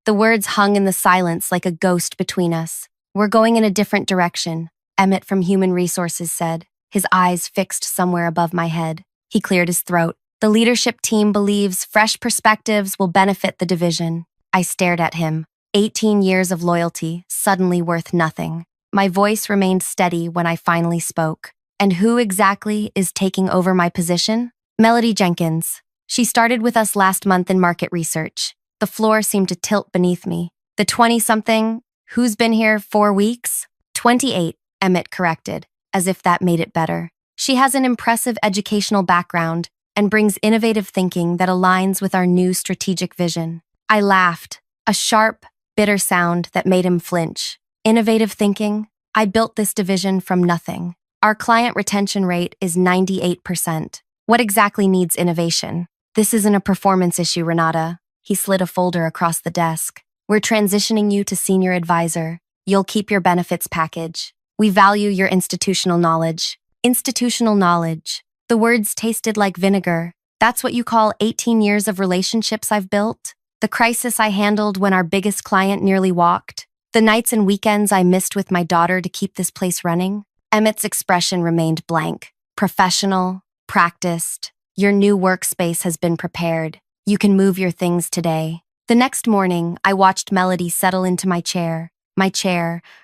The words hung in the silence like a ghost between us. We're going in a different direction, Emmett from Human Resources said, his eyes fixed somewhere above my head. He cleared his throat. The leadership team believes fresh perspectives will benefit the division. I stared at him. 18 years of loyalty, suddenly worth nothing. My voice remained steady when I finally spoke. And who exactly is taking over my position? Melody Jenkins. She started with us last month in market research. The floor seemed to tilt beneath me. The 20-something, who's been here 4 weeks? 28, Emmett corrected, as if that made it better. She has an impressive educational background and brings innovative thinking that aligns with our new strategic vision. I laughed, a sharp, bitter sound that made him flinch. Innovative thinking? I built this division from nothing. Our client retention rate is 98%. What exactly needs innovation? This isn't a performance issue, Renata. He slid a folder across the desk. We're transitioning you to senior advisor. You'll keep your benefits package. We value your institutional knowledge. Institutional knowledge. The words tasted like vinegar. That's what you call 18 years of relationships I've built? The crisis I handled when our biggest client nearly walked? The nights and weekends I missed with my daughter to keep this place running? Emmett's expression remained blank. Professional, practiced. Your new workspace has been prepared. You can move your things today. The next morning, I watched Melody settle into my chair,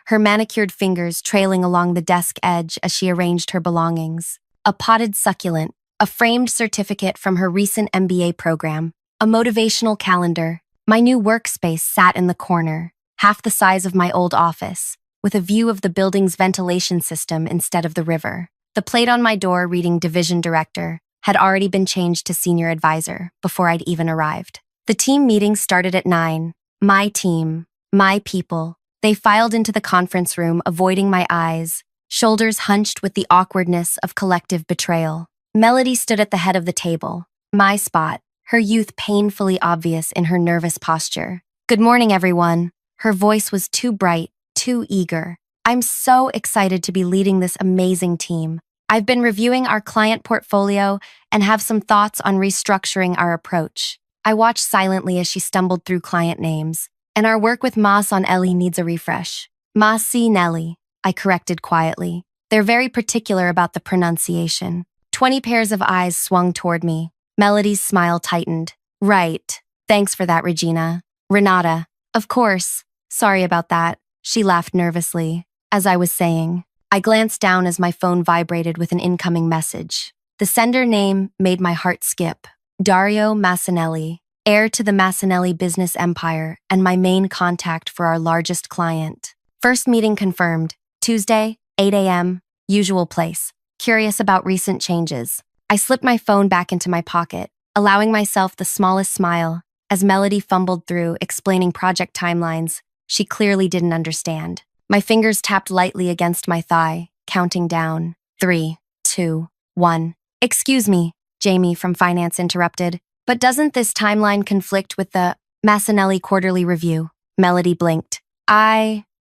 her manicured fingers trailing along the desk edge as she arranged her belongings. A potted succulent, a framed certificate from her recent MBA program, a motivational calendar. My new workspace sat in the corner, half the size of my old office, with a view of the building's ventilation system instead of the river. The plate on my door reading Division Director had already been changed to Senior Advisor before I'd even arrived. The team meeting started at 9. My team, my people. They filed into the conference room, avoiding my eyes, shoulders hunched with the awkwardness of collective betrayal. Melody stood at the head of the table, my spot, her youth painfully obvious in her nervous posture. Good morning, everyone. Her voice was too bright, too eager. I'm so excited to be leading this amazing team. I've been reviewing our client portfolio and have some thoughts on restructuring our approach. I watched silently as she stumbled through client names. And our work with Mas on Ellie needs a refresh. Masi Nelly, I corrected quietly. They're very particular about the pronunciation. 20 pairs of eyes swung toward me. Melody's smile tightened. Right. Thanks for that, Regina. Renata. Of course. Sorry about that. She laughed nervously. As I was saying, I glanced down as my phone vibrated with an incoming message. The sender name made my heart skip. Dario Massinelli, heir to the Massinelli business empire and my main contact for our largest client. First meeting confirmed. Tuesday, 8 a.m., usual place. Curious about recent changes. I slipped my phone back into my pocket, allowing myself the smallest smile as Melody fumbled through explaining project timelines she clearly didn't understand. My fingers tapped lightly against my thigh, counting down. 3, 2, 1. Excuse me, Jamie from Finance interrupted. But doesn't this timeline conflict with the Massinelli quarterly review? Melody blinked.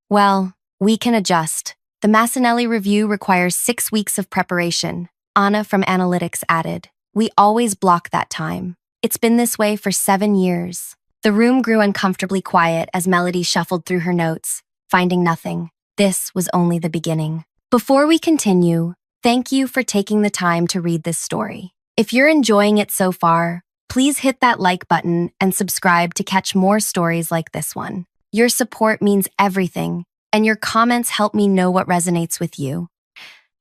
Well, we can adjust. The Massinelli review requires 6 weeks of preparation. Anna from Analytics added. We always block that time. It's been this way for 7 years. The room grew uncomfortably quiet as Melody shuffled through her notes, finding nothing. This was only the beginning. Before we continue, thank you for taking the time to read this story. If you're enjoying it so far, please hit that like button and subscribe to catch more stories like this one. Your support means everything, and your comments help me know what resonates with you.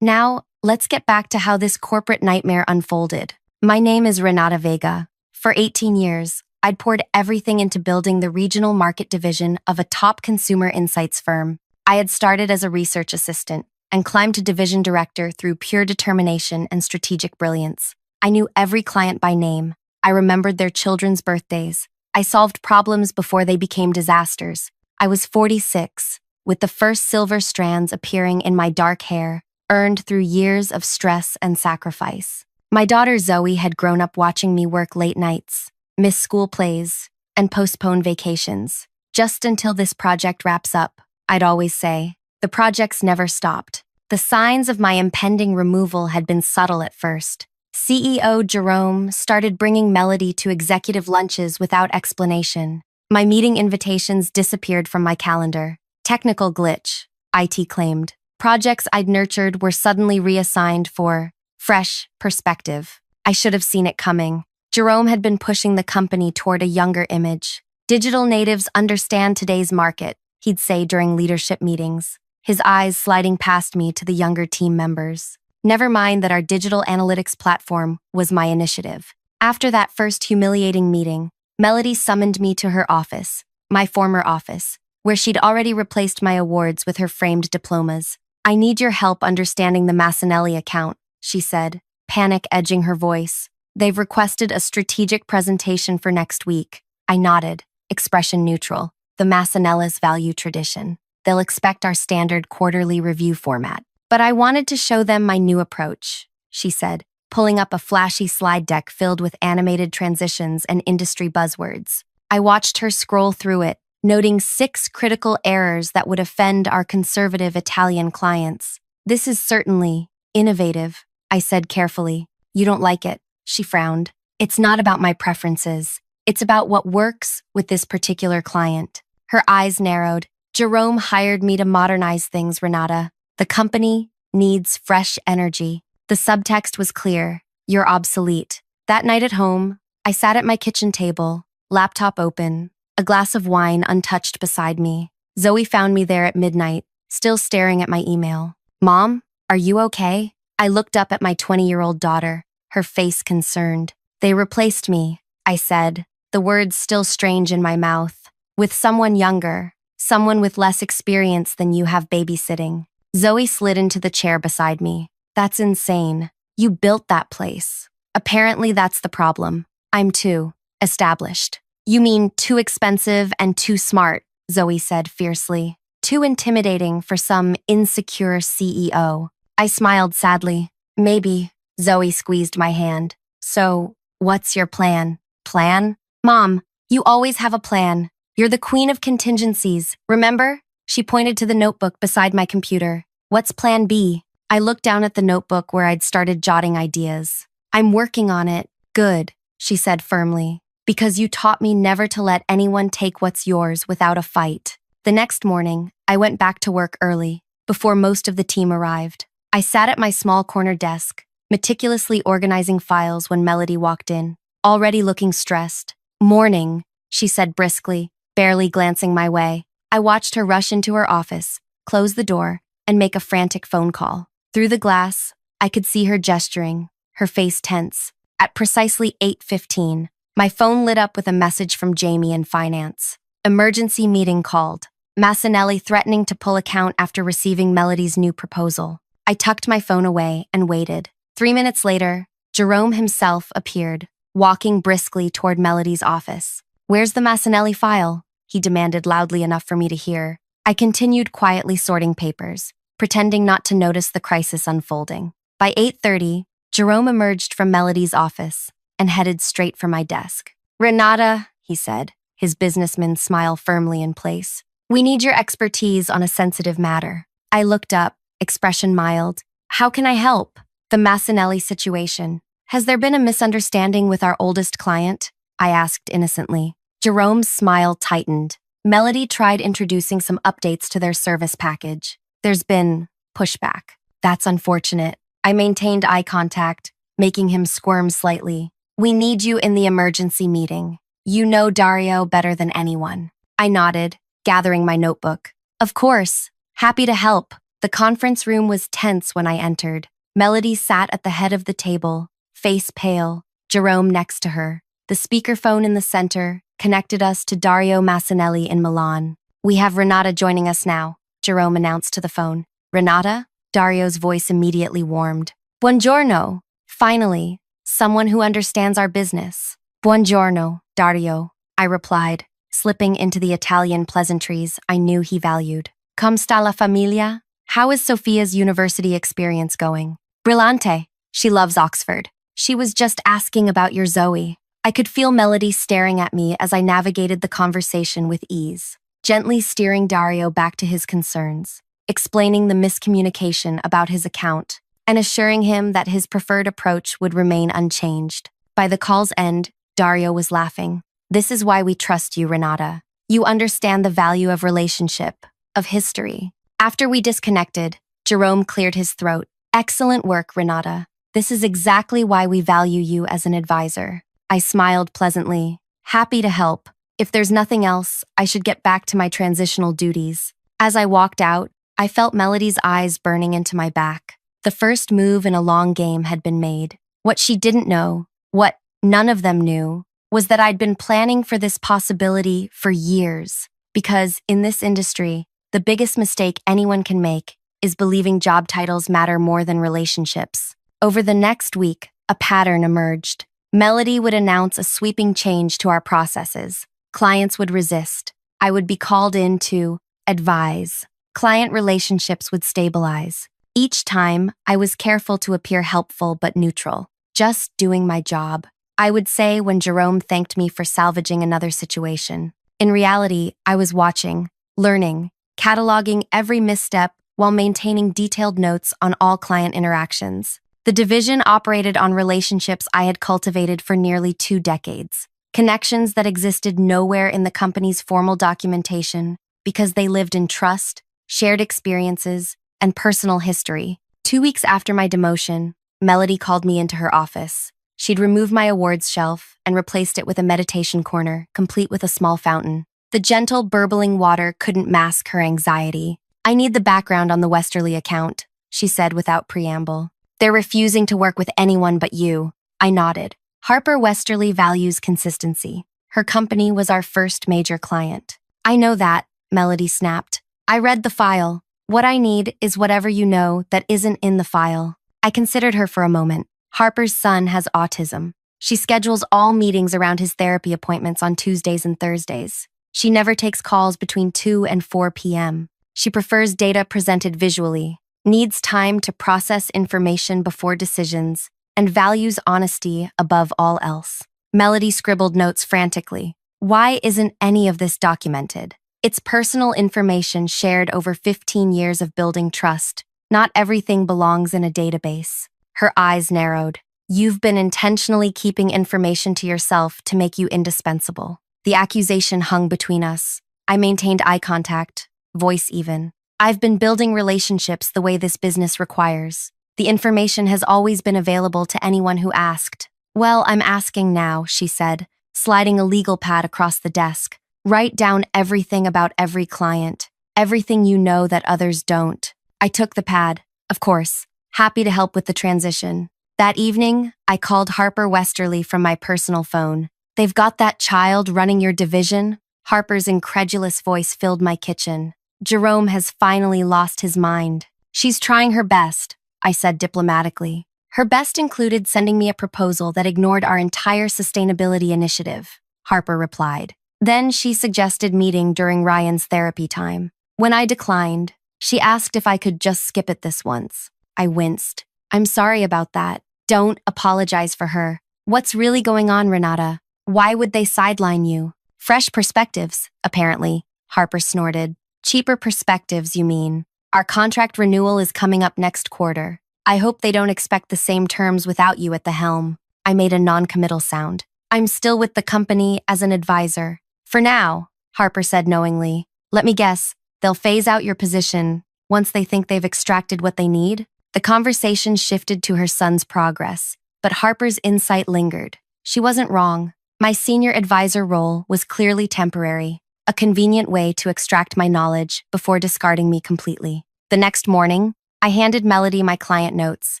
Now, let's get back to how this corporate nightmare unfolded. My name is Renata Vega. For 18 years, I'd poured everything into building the regional market division of a top consumer insights firm. I had started as a research assistant and climbed to division director through pure determination and strategic brilliance. I knew every client by name. I remembered their children's birthdays. I solved problems before they became disasters. I was 46, with the first silver strands appearing in my dark hair, earned through years of stress and sacrifice. My daughter Zoe had grown up watching me work late nights, miss school plays, and postpone vacations. Just until this project wraps up, I'd always say. The projects never stopped. The signs of my impending removal had been subtle at first. CEO Jerome started bringing Melody to executive lunches without explanation. My meeting invitations disappeared from my calendar. Technical glitch, IT claimed. Projects I'd nurtured were suddenly reassigned for fresh perspective. I should have seen it coming. Jerome had been pushing the company toward a younger image. Digital natives understand today's market, he'd say during leadership meetings, his eyes sliding past me to the younger team members. Never mind that our digital analytics platform was my initiative. After that first humiliating meeting, Melody summoned me to her office, my former office, where she'd already replaced my awards with her framed diplomas. "I need your help understanding the Massanelli account," she said, panic edging her voice. "They've requested a strategic presentation for next week." I nodded, expression neutral. The Massanellas value tradition. They'll expect our standard quarterly review format. "But I wanted to show them my new approach," she said, pulling up a flashy slide deck filled with animated transitions and industry buzzwords. I watched her scroll through it, noting 6 critical errors that would offend our conservative Italian clients. "This is certainly innovative," I said carefully. "You don't like it," she frowned. "It's not about my preferences. It's about what works with this particular client." Her eyes narrowed. "Jerome hired me to modernize things, Renata. The company needs fresh energy." The subtext was clear. "You're obsolete." That night at home, I sat at my kitchen table, laptop open, a glass of wine untouched beside me. Zoe found me there at midnight, still staring at my email. "Mom, are you okay?" I looked up at my 20-year-old daughter, her face concerned. "They replaced me," I said, the words still strange in my mouth, "with someone younger, someone with less experience than you have babysitting." Zoe slid into the chair beside me. "That's insane. You built that place." "Apparently that's the problem. I'm too established." "You mean too expensive and too smart," Zoe said fiercely. "Too intimidating for some insecure CEO." I smiled sadly. "Maybe." Zoe squeezed my hand. "So, what's your plan?" "Plan? Mom, you always have a plan. You're the queen of contingencies, remember?" She pointed to the notebook beside my computer. "What's plan B?" I looked down at the notebook where I'd started jotting ideas. "I'm working on it." "Good," she said firmly, "because you taught me never to let anyone take what's yours without a fight." The next morning, I went back to work early, before most of the team arrived. I sat at my small corner desk, meticulously organizing files when Melody walked in, already looking stressed. "Morning," she said briskly, barely glancing my way. I watched her rush into her office, close the door, and make a frantic phone call. Through the glass, I could see her gesturing, her face tense. At precisely 8:15, my phone lit up with a message from Jamie in finance. "Emergency meeting called. Massanelli threatening to pull account after receiving Melody's new proposal." I tucked my phone away and waited. 3 minutes later, Jerome himself appeared, walking briskly toward Melody's office. "Where's the Massanelli file?" he demanded loudly enough for me to hear. I continued quietly sorting papers, pretending not to notice the crisis unfolding. By 8:30, Jerome emerged from Melody's office and headed straight for my desk. "Renata," he said, his businessman smile firmly in place, "we need your expertise on a sensitive matter." I looked up, expression mild. "How can I help?" "The Massanelli situation. Has there been a misunderstanding with our oldest client?" I asked innocently. Jerome's smile tightened. Melody tried introducing some updates to their service package. "There's been pushback." "That's unfortunate." I maintained eye contact, making him squirm slightly. "We need you in the emergency meeting. You know Dario better than anyone." I nodded, gathering my notebook. "Of course. Happy to help." The conference room was tense when I entered. Melody sat at the head of the table, face pale, Jerome next to her. The speakerphone in the center connected us to Dario Massanelli in Milan. "We have Renata joining us now," Jerome announced to the phone. "Renata?" Dario's voice immediately warmed. "Buongiorno." Finally, someone who understands our business. "Buongiorno, Dario," I replied, slipping into the Italian pleasantries I knew he valued. "Come sta la famiglia?" "How is Sophia's university experience going?" "Brillante. She loves Oxford." "She was just asking about your Zoe." I could feel Melody staring at me as I navigated the conversation with ease, gently steering Dario back to his concerns, explaining the miscommunication about his account, and assuring him that his preferred approach would remain unchanged. By the call's end, Dario was laughing. "This is why we trust you, Renata. You understand the value of relationship, of history. After we disconnected, Jerome cleared his throat. Excellent work, Renata. This is exactly why we value you as an advisor. I smiled pleasantly, happy to help. If there's nothing else, I should get back to my transitional duties. As I walked out, I felt Melody's eyes burning into my back. The first move in a long game had been made. What she didn't know, what none of them knew, was that I'd been planning for this possibility for years. Because in this industry, the biggest mistake anyone can make is believing job titles matter more than relationships. Over the next week, a pattern emerged. Melody would announce a sweeping change to our processes. Clients would resist. I would be called in to advise. Client relationships would stabilize. Each time, I was careful to appear helpful but neutral, just doing my job. I would say when Jerome thanked me for salvaging another situation. In reality, I was watching, learning, cataloging every misstep while maintaining detailed notes on all client interactions. The division operated on relationships I had cultivated for nearly 2 decades, connections that existed nowhere in the company's formal documentation because they lived in trust, shared experiences, and personal history. 2 weeks after my demotion, Melody called me into her office. She'd removed my awards shelf and replaced it with a meditation corner, complete with a small fountain. The gentle, burbling water couldn't mask her anxiety. I need the background on the Westerly account, she said without preamble. They're refusing to work with anyone but you. I nodded. Harper Westerly values consistency. Her company was our first major client. I know that, Melody snapped. I read the file. What I need is whatever you know that isn't in the file. I considered her for a moment. Harper's son has autism. She schedules all meetings around his therapy appointments on Tuesdays and Thursdays. She never takes calls between 2 and 4 p.m. She prefers data presented visually, needs time to process information before decisions, and values honesty above all else. Melody scribbled notes frantically. Why isn't any of this documented? It's personal information shared over 15 years of building trust. Not everything belongs in a database. Her eyes narrowed. You've been intentionally keeping information to yourself to make you indispensable. The accusation hung between us. I maintained eye contact, voice even. I've been building relationships the way this business requires. The information has always been available to anyone who asked. Well, I'm asking now, she said, sliding a legal pad across the desk. Write down everything about every client, everything you know that others don't. I took the pad, of course, happy to help with the transition. That evening, I called Harper Westerly from my personal phone. They've got that child running your division? Harper's incredulous voice filled my kitchen. Jerome has finally lost his mind. She's trying her best, I said diplomatically. Her best included sending me a proposal that ignored our entire sustainability initiative, Harper replied. Then she suggested meeting during Ryan's therapy time. When I declined, she asked if I could just skip it this once. I winced. I'm sorry about that. Don't apologize for her. What's really going on, Renata? Why would they sideline you? Fresh perspectives, apparently, Harper snorted. Cheaper perspectives, you mean? Our contract renewal is coming up next quarter. I hope they don't expect the same terms without you at the helm. I made a non-committal sound. I'm still with the company as an advisor. For now, Harper said knowingly. Let me guess, they'll phase out your position once they think they've extracted what they need? The conversation shifted to her son's progress, but Harper's insight lingered. She wasn't wrong. My senior advisor role was clearly temporary, a convenient way to extract my knowledge before discarding me completely. The next morning, I handed Melody my client notes,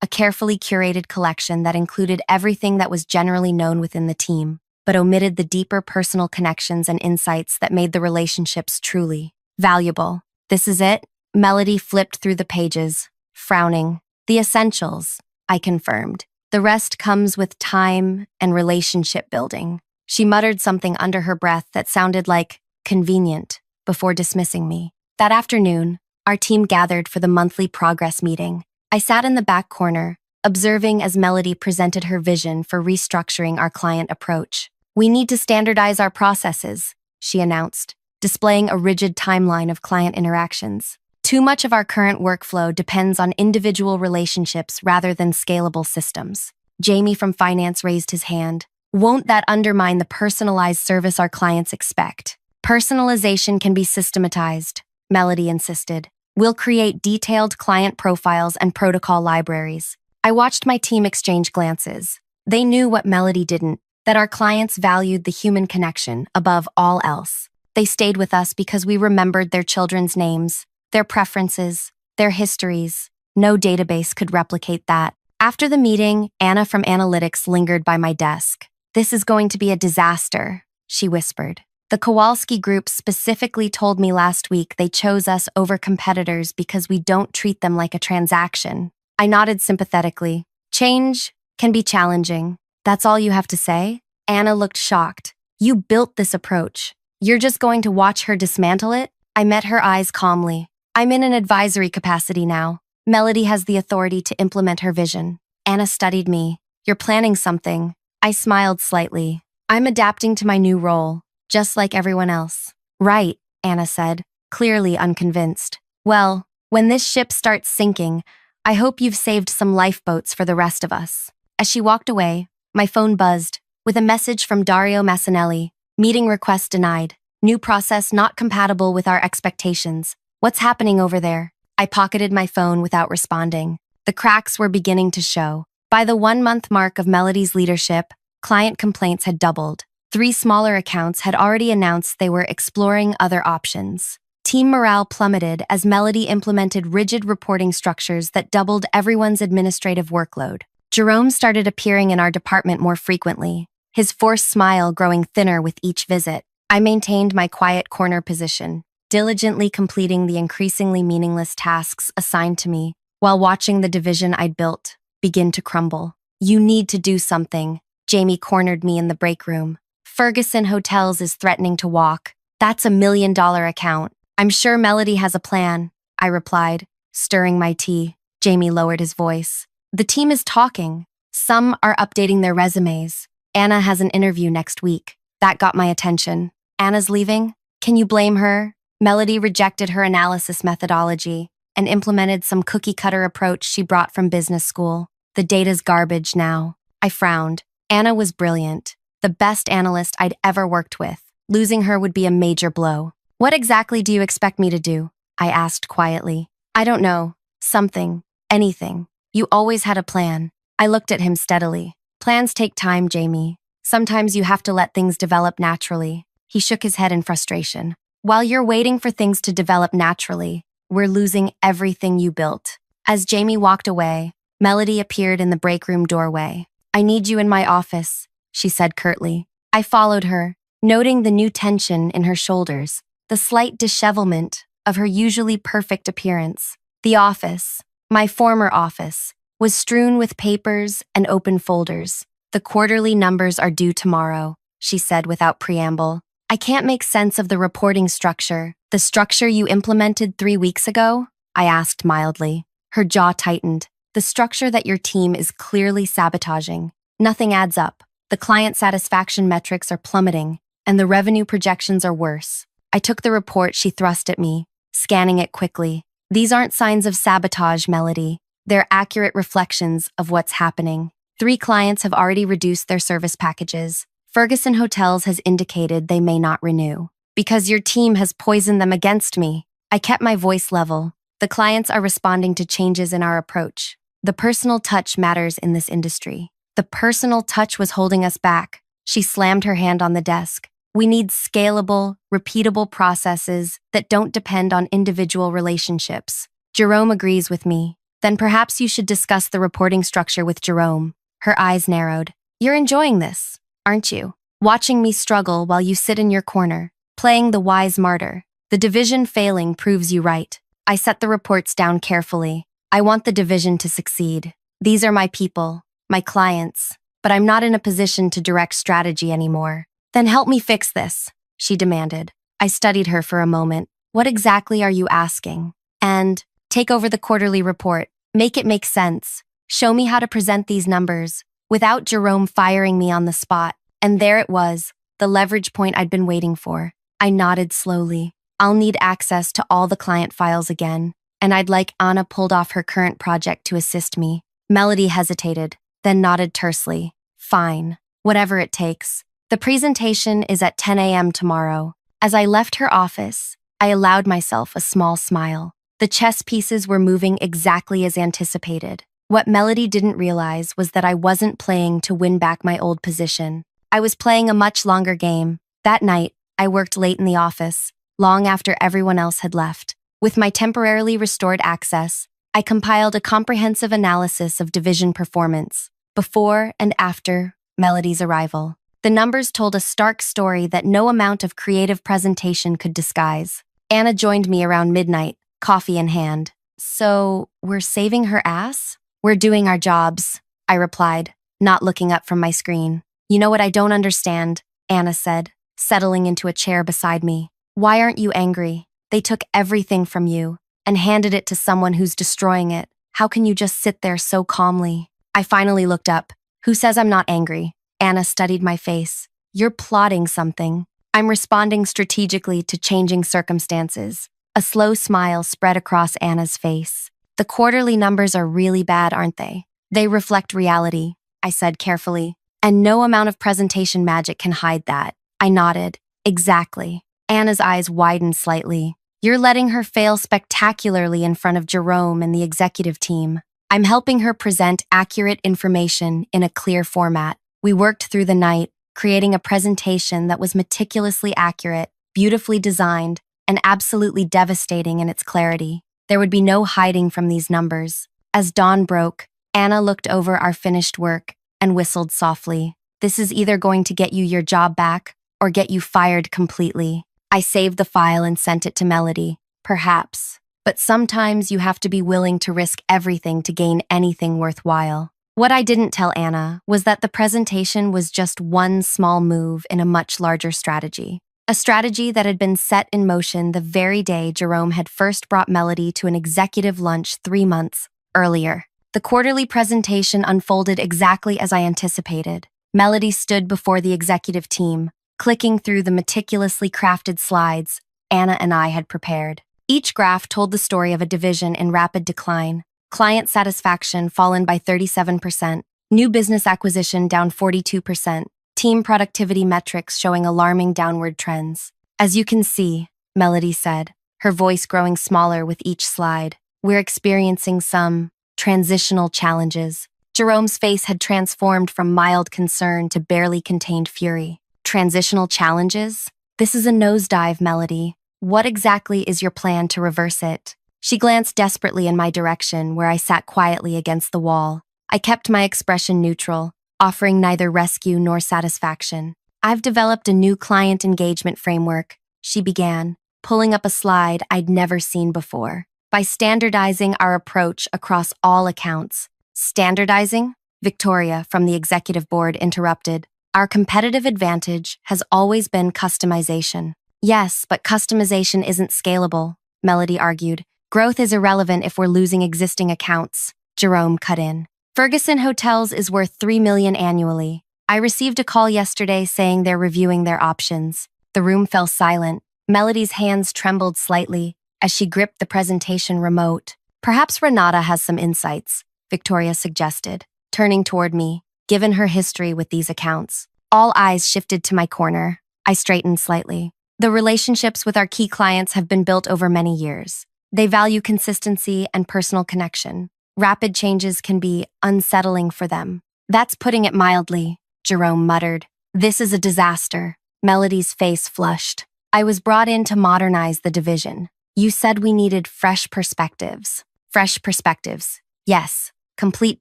a carefully curated collection that included everything that was generally known within the team, but omitted the deeper personal connections and insights that made the relationships truly valuable. This is it? Melody flipped through the pages, frowning. The essentials, I confirmed. The rest comes with time and relationship building. She muttered something under her breath that sounded like convenient before dismissing me. That afternoon, our team gathered for the monthly progress meeting. I sat in the back corner, observing as Melody presented her vision for restructuring our client approach. We need to standardize our processes, she announced, displaying a rigid timeline of client interactions. Too much of our current workflow depends on individual relationships rather than scalable systems. Jamie from finance raised his hand. Won't that undermine the personalized service our clients expect? Personalization can be systematized, Melody insisted. We'll create detailed client profiles and protocol libraries. I watched my team exchange glances. They knew what Melody didn't, that our clients valued the human connection above all else. They stayed with us because we remembered their children's names, their preferences, their histories. No database could replicate that. After the meeting, Anna from Analytics lingered by my desk. "This is going to be a disaster," she whispered. "The Kowalski Group specifically told me last week they chose us over competitors because we don't treat them like a transaction." I nodded sympathetically. "Change can be challenging. That's all you have to say?" Anna looked shocked. "You built this approach. You're just going to watch her dismantle it?" I met her eyes calmly. "I'm in an advisory capacity now. Melody has the authority to implement her vision." Anna studied me. "You're planning something." I smiled slightly. "I'm adapting to my new role, just like everyone else." "Right," Anna said, clearly unconvinced. "Well, when this ship starts sinking, I hope you've saved some lifeboats for the rest of us." As she walked away, my phone buzzed with a message from Dario Massanelli. "Meeting request denied. New process not compatible with our expectations. What's happening over there?" I pocketed my phone without responding. The cracks were beginning to show. By the 1-month mark of Melody's leadership, client complaints had doubled. 3 smaller accounts had already announced they were exploring other options. Team morale plummeted as Melody implemented rigid reporting structures that doubled everyone's administrative workload. Jerome started appearing in our department more frequently, his forced smile growing thinner with each visit. I maintained my quiet corner position, diligently completing the increasingly meaningless tasks assigned to me, while watching the division I'd built begin to crumble. "You need to do something," Jamie cornered me in the break room. "Ferguson Hotels is threatening to walk. That's $1 million account. I'm sure Melody has a plan," I replied, stirring my tea. Jamie lowered his voice. "The team is talking. Some are updating their resumes. Anna has an interview next week." That got my attention. "Anna's leaving? Can you blame her?" Melody rejected her analysis methodology and implemented some cookie-cutter approach she brought from business school. The data's garbage now. I frowned. Anna was brilliant, the best analyst I'd ever worked with. Losing her would be a major blow. "What exactly do you expect me to do?" I asked quietly. "I don't know. Something. Anything. You always had a plan." I looked at him steadily. "Plans take time, Jamie. Sometimes you have to let things develop naturally." He shook his head in frustration. "While you're waiting for things to develop naturally, we're losing everything you built." As Jamie walked away, Melody appeared in the break room doorway. "I need you in my office," she said curtly. I followed her, noting the new tension in her shoulders, the slight dishevelment of her usually perfect appearance. The office, my former office, was strewn with papers and open folders. "The quarterly numbers are due tomorrow," she said without preamble. "I can't make sense of the reporting structure." "The structure you implemented 3 weeks ago?" I asked mildly. Her jaw tightened. "The structure that your team is clearly sabotaging. Nothing adds up. The client satisfaction metrics are plummeting, and the revenue projections are worse." I took the report she thrust at me, scanning it quickly. "These aren't signs of sabotage, Melody. They're accurate reflections of what's happening. 3 clients have already reduced their service packages. Ferguson Hotels has indicated they may not renew. Because your team has poisoned them against me." I kept my voice level. "The clients are responding to changes in our approach. The personal touch matters in this industry." The personal touch was holding us back. She slammed her hand on the desk. "We need scalable, repeatable processes that don't depend on individual relationships." Jerome agrees with me. "Then perhaps you should discuss the reporting structure with Jerome." Her eyes narrowed. "You're enjoying this, aren't you? Watching me struggle while you sit in your corner, playing the wise martyr. The division failing proves you right." I set the reports down carefully. "I want the division to succeed. These are my people, my clients, but I'm not in a position to direct strategy anymore." "Then help me fix this," she demanded. I studied her for a moment. "What exactly are you asking?" "And take over the quarterly report. Make it make sense. Show me how to present these numbers without Jerome firing me on the spot." And there it was, the leverage point I'd been waiting for. I nodded slowly. "I'll need access to all the client files again, and I'd like Anna pulled off her current project to assist me." Melody hesitated, then nodded tersely. "Fine, whatever it takes. The presentation is at 10 a.m. tomorrow. As I left her office, I allowed myself a small smile. The chess pieces were moving exactly as anticipated. What Melody didn't realize was that I wasn't playing to win back my old position. I was playing a much longer game. That night, I worked late in the office, long after everyone else had left. With my temporarily restored access, I compiled a comprehensive analysis of division performance, before and after Melody's arrival. The numbers told a stark story that no amount of creative presentation could disguise. Anna joined me around midnight, coffee in hand. "So, we're saving her ass?" "We're doing our jobs," I replied, not looking up from my screen. "You know what I don't understand," Anna said, settling into a chair beside me. "Why aren't you angry? They took everything from you and handed it to someone who's destroying it. How can you just sit there so calmly?" I finally looked up. "Who says I'm not angry?" Anna studied my face. "You're plotting something." "I'm responding strategically to changing circumstances." A slow smile spread across Anna's face. "The quarterly numbers are really bad, aren't they?" "They reflect reality," I said carefully. "And no amount of presentation magic can hide that." I nodded. "Exactly." Anna's eyes widened slightly. "You're letting her fail spectacularly in front of Jerome and the executive team." "I'm helping her present accurate information in a clear format." We worked through the night, creating a presentation that was meticulously accurate, beautifully designed, and absolutely devastating in its clarity. There would be no hiding from these numbers. As dawn broke, Anna looked over our finished work and whistled softly. "This is either going to get you your job back or get you fired completely." I saved the file and sent it to Melody. "Perhaps, but sometimes you have to be willing to risk everything to gain anything worthwhile." What I didn't tell Anna was that the presentation was just one small move in a much larger strategy. A strategy that had been set in motion the very day Jerome had first brought Melody to an executive lunch 3 months earlier. The quarterly presentation unfolded exactly as I anticipated. Melody stood before the executive team, clicking through the meticulously crafted slides Anna and I had prepared. Each graph told the story of a division in rapid decline. Client satisfaction fallen by 37%, new business acquisition down 42%, team productivity metrics showing alarming downward trends. "As you can see," Melody said, her voice growing smaller with each slide, "we're experiencing some transitional challenges." Jerome's face had transformed from mild concern to barely contained fury. "Transitional challenges? This is a nosedive, Melody. What exactly is your plan to reverse it?" She glanced desperately in my direction, where I sat quietly against the wall. I kept my expression neutral, offering neither rescue nor satisfaction. "I've developed a new client engagement framework," she began, pulling up a slide I'd never seen before. "By standardizing our approach across all accounts." "Standardizing?" Victoria, from the executive board, interrupted. "Our competitive advantage has always been customization." "Yes, but customization isn't scalable," Melody argued. "Growth is irrelevant if we're losing existing accounts," Jerome cut in. "Ferguson Hotels is worth $3 million annually. I received a call yesterday saying they're reviewing their options." The room fell silent. Melody's hands trembled slightly as she gripped the presentation remote. "Perhaps Renata has some insights," Victoria suggested, turning toward me, given her history with these accounts. All eyes shifted to my corner. I straightened slightly. "The relationships with our key clients have been built over many years. They value consistency and personal connection. Rapid changes can be unsettling for them." "That's putting it mildly," Jerome muttered. "This is a disaster." Melody's face flushed. "I was brought in to modernize the division. You said we needed fresh perspectives." "Fresh perspectives. Yes. Complete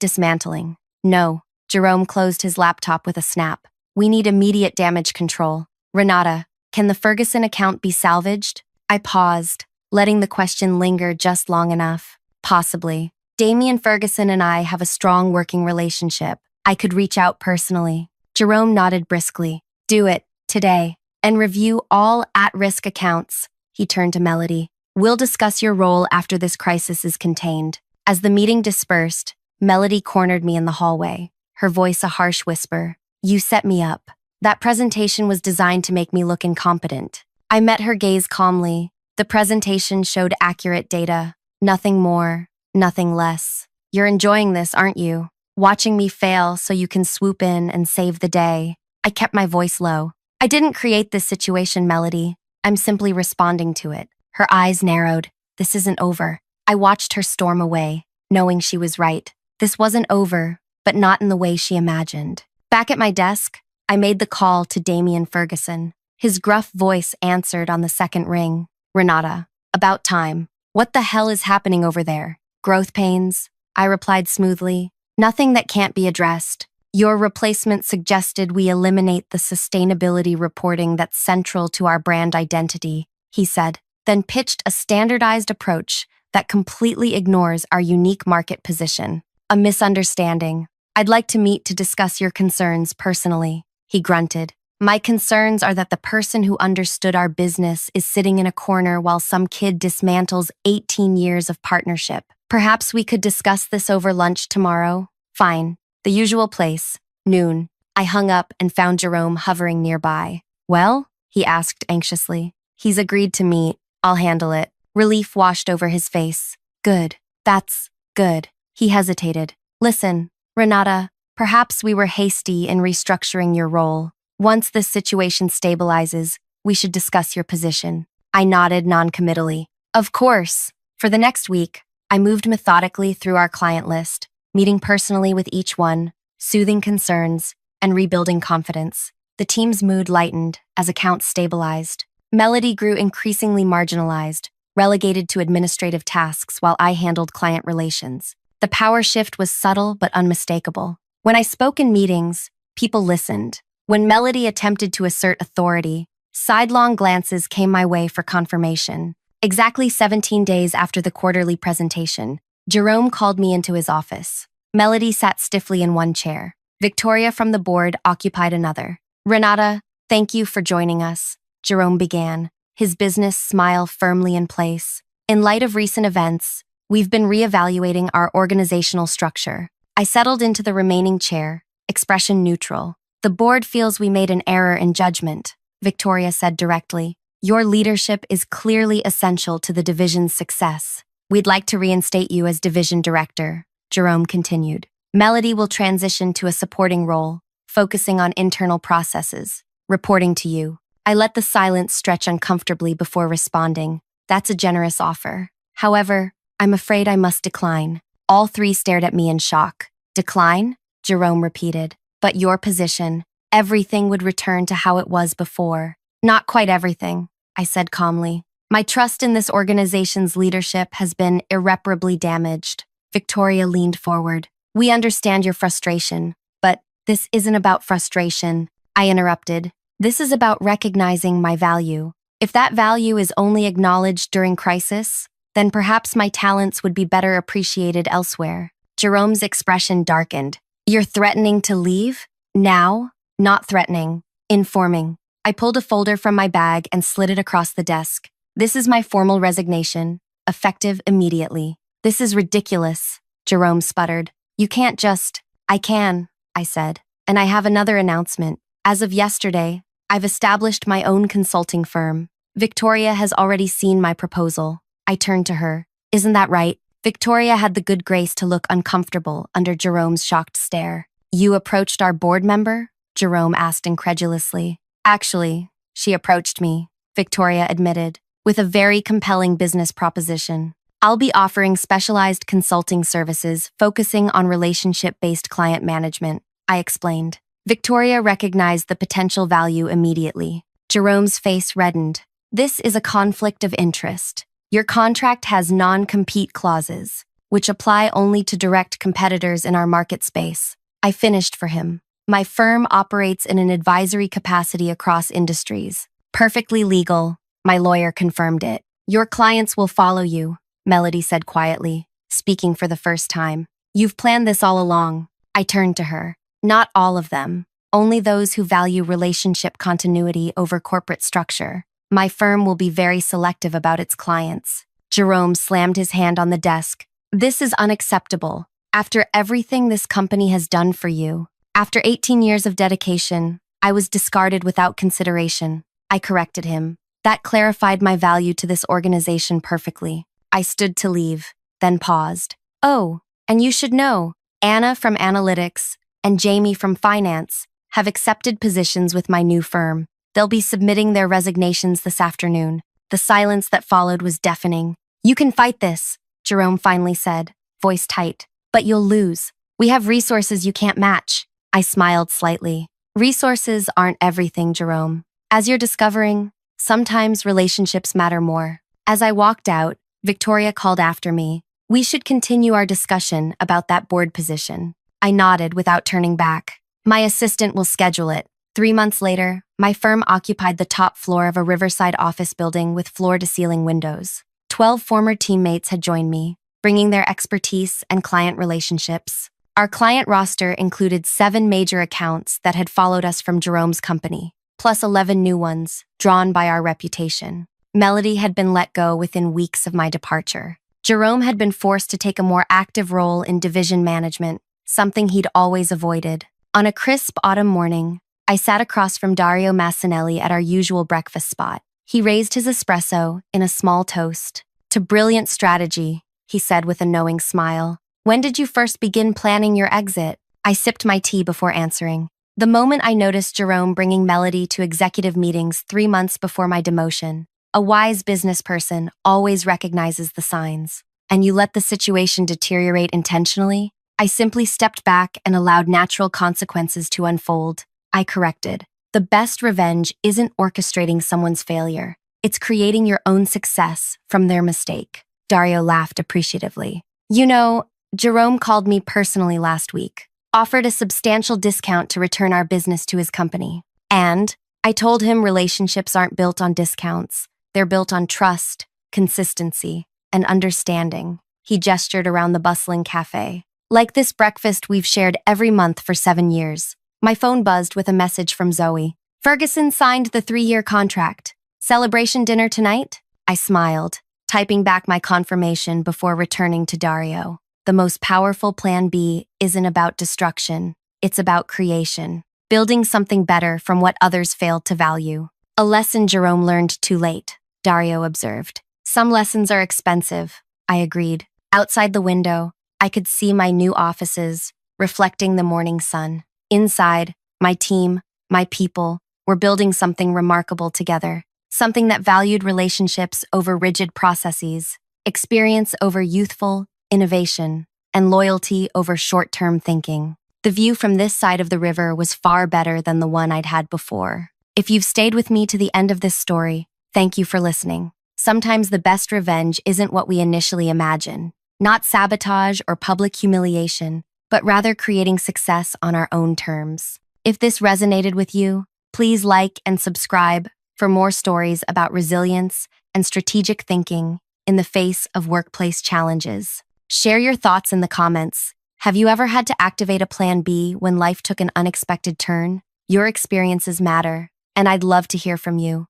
dismantling." "No." Jerome closed his laptop with a snap. "We need immediate damage control. Renata, can the Ferguson account be salvaged?" I paused, letting the question linger just long enough. "Possibly. Damian Ferguson and I have a strong working relationship. I could reach out personally." Jerome nodded briskly. "Do it, today, and review all at-risk accounts." He turned to Melody. "We'll discuss your role after this crisis is contained." As the meeting dispersed, Melody cornered me in the hallway, her voice a harsh whisper. "You set me up. That presentation was designed to make me look incompetent." I met her gaze calmly. The presentation showed accurate data. Nothing more, nothing less. "You're enjoying this, aren't you? Watching me fail so you can swoop in and save the day." I kept my voice low. "I didn't create this situation, Melody. I'm simply responding to it. Her eyes narrowed. This isn't over. I watched her storm away, knowing she was right. This wasn't over, but not in the way she imagined. Back at my desk, I made the call to Damian Ferguson. His gruff voice answered on the second ring. Renata, about time. What the hell is happening over there? Growth pains? I replied smoothly. Nothing that can't be addressed. Your replacement suggested we eliminate the sustainability reporting that's central to our brand identity, he said, then pitched a standardized approach that completely ignores our unique market position. A misunderstanding. I'd like to meet to discuss your concerns personally, he grunted. My concerns are that the person who understood our business is sitting in a corner while some kid dismantles 18 years of partnership. Perhaps we could discuss this over lunch tomorrow? Fine. The usual place. Noon. I hung up and found Jerome hovering nearby. Well? He asked anxiously. He's agreed to meet. I'll handle it. Relief washed over his face. Good. That's good. He hesitated. Listen, Renata, perhaps we were hasty in restructuring your role. Once this situation stabilizes, we should discuss your position. I nodded noncommittally. Of course. For the next week, I moved methodically through our client list, meeting personally with each one, soothing concerns, and rebuilding confidence. The team's mood lightened as accounts stabilized. Melody grew increasingly marginalized, relegated to administrative tasks while I handled client relations. The power shift was subtle but unmistakable. When I spoke in meetings, people listened. When Melody attempted to assert authority, sidelong glances came my way for confirmation. Exactly 17 days after the quarterly presentation, Jerome called me into his office. Melody sat stiffly in one chair. Victoria from the board occupied another. Renata, thank you for joining us, Jerome began, his business smile firmly in place. In light of recent events, we've been reevaluating our organizational structure. I settled into the remaining chair, expression neutral. The board feels we made an error in judgment, Victoria said directly. Your leadership is clearly essential to the division's success. We'd like to reinstate you as division director, Jerome continued. Melody will transition to a supporting role, focusing on internal processes, reporting to you. I let the silence stretch uncomfortably before responding. That's a generous offer. However, I'm afraid I must decline. All three stared at me in shock. Decline? Jerome repeated. But your position, everything would return to how it was before. Not quite everything, I said calmly. My trust in this organization's leadership has been irreparably damaged. Victoria leaned forward. We understand your frustration, but this isn't about frustration, I interrupted. This is about recognizing my value. If that value is only acknowledged during crisis, then perhaps my talents would be better appreciated elsewhere. Jerome's expression darkened. You're threatening to leave? Now? Not threatening. Informing. I pulled a folder from my bag and slid it across the desk. This is my formal resignation, effective immediately. This is ridiculous, Jerome sputtered. You can't just… I can, I said. And I have another announcement. As of yesterday, I've established my own consulting firm. Victoria has already seen my proposal. I turned to her. Isn't that right? Victoria had the good grace to look uncomfortable under Jerome's shocked stare. You approached our board member? Jerome asked incredulously. Actually, she approached me, Victoria admitted, with a very compelling business proposition. I'll be offering specialized consulting services focusing on relationship-based client management, I explained. Victoria recognized the potential value immediately. Jerome's face reddened. This is a conflict of interest. Your contract has non-compete clauses, which apply only to direct competitors in our market space. I finished for him. My firm operates in an advisory capacity across industries. Perfectly legal, my lawyer confirmed it. Your clients will follow you, Melody said quietly, speaking for the first time. You've planned this all along. I turned to her. Not all of them. Only those who value relationship continuity over corporate structure. My firm will be very selective about its clients. Jerome slammed his hand on the desk. This is unacceptable. After everything this company has done for you, after 18 years of dedication, I was discarded without consideration. I corrected him. That clarified my value to this organization perfectly. I stood to leave, then paused. Oh, and you should know, Anna from Analytics and Jamie from Finance have accepted positions with my new firm. They'll be submitting their resignations this afternoon. The silence that followed was deafening. You can fight this, Jerome finally said, voice tight. But you'll lose. We have resources you can't match. I smiled slightly. Resources aren't everything, Jerome. As you're discovering, sometimes relationships matter more. As I walked out, Victoria called after me. We should continue our discussion about that board position. I nodded without turning back. My assistant will schedule it. 3 months later, my firm occupied the top floor of a riverside office building with floor-to-ceiling windows. 12 former teammates had joined me, bringing their expertise and client relationships. Our client roster included 7 major accounts that had followed us from Jerome's company, plus 11 new ones, drawn by our reputation. Melody had been let go within weeks of my departure. Jerome had been forced to take a more active role in division management, something he'd always avoided. On a crisp autumn morning, I sat across from Dario Massinelli at our usual breakfast spot. He raised his espresso in a small toast. "To brilliant strategy," he said with a knowing smile. "When did you first begin planning your exit?" I sipped my tea before answering. The moment I noticed Jerome bringing Melody to executive meetings 3 months before my demotion. A wise business person always recognizes the signs. "And you let the situation deteriorate intentionally?" I simply stepped back and allowed natural consequences to unfold. I corrected. The best revenge isn't orchestrating someone's failure. It's creating your own success from their mistake. Dario laughed appreciatively. "You know, Jerome called me personally last week, offered a substantial discount to return our business to his company. And I told him relationships aren't built on discounts. They're built on trust, consistency, and understanding." He gestured around the bustling cafe. "Like this breakfast we've shared every month for 7 years. My phone buzzed with a message from Zoe. "Ferguson signed the 3-year contract. Celebration dinner tonight?" I smiled, typing back my confirmation before returning to Dario. The most powerful plan B isn't about destruction. It's about creation. Building something better from what others failed to value. "A lesson Jerome learned too late," Dario observed. "Some lessons are expensive," I agreed. Outside the window, I could see my new offices, reflecting the morning sun. Inside, my team, my people, were building something remarkable together. Something that valued relationships over rigid processes, experience over youthful innovation, and loyalty over short-term thinking. The view from this side of the river was far better than the one I'd had before. If you've stayed with me to the end of this story, thank you for listening. Sometimes the best revenge isn't what we initially imagine. Not sabotage or public humiliation, but rather creating success on our own terms. If this resonated with you, please like and subscribe for more stories about resilience and strategic thinking in the face of workplace challenges. Share your thoughts in the comments. Have you ever had to activate a plan B when life took an unexpected turn? Your experiences matter, and I'd love to hear from you.